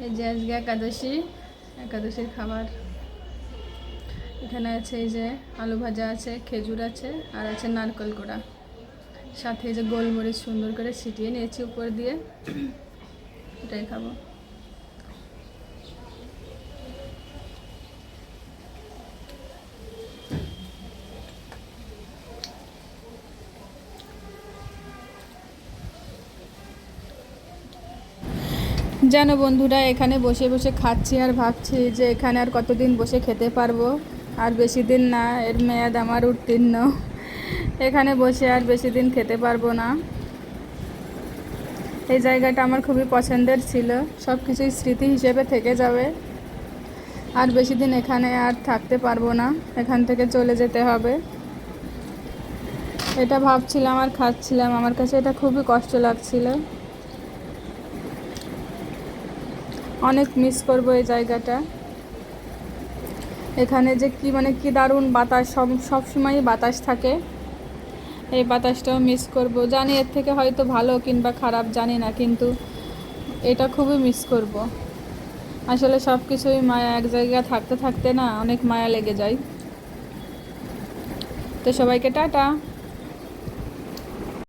এই যে আজকে একাদশীর খাবার এখানে আছে। এই যে আলু ভাজা আছে, খেজুর আছে, আর আছে নারকেল কোড়া, সাথে এই যে গোলমরিচ সুন্দর করে ছিটিয়ে নিয়েছি উপর দিয়ে। এটাই খাবো। জানো বন্ধুরা, এখানে বসে বসে খাচ্ছি আর ভাবছি যে এখানে আর কতদিন বসে খেতে পারবো। আর বেশি দিন না, এর মেয়াদ আমার উত্তীর্ণ। এখানে বসে আর বেশি দিন খেতে পারবো না। এই জায়গাটা আমার খুবই পছন্দের ছিল, সব কিছুই স্মৃতি হিসেবে থেকে যাবে। আর বেশি দিন এখানে আর থাকতে পারবো না, এখান থেকে চলে যেতে হবে। এটা ভাবছিলাম আর খাচ্ছিলাম, আমার কাছে এটা খুবই কষ্ট লাগছিল। অনেক মিস করব এই জায়গাটা। এখানে যে কি দারুণ বাতাস, সব সময়ই বাতাস থাকে। এই বাতাসটাও মিস করব। জানি এর থেকে হয়তো ভালো কিংবা খারাপ জানি না, কিন্তু এটা খুবই মিস করব। আসলে সব কিছুই মায়া, এক জায়গায় থাকতে থাকতে না অনেক মায়া লেগে যায়। তো সবাইকে টাটা।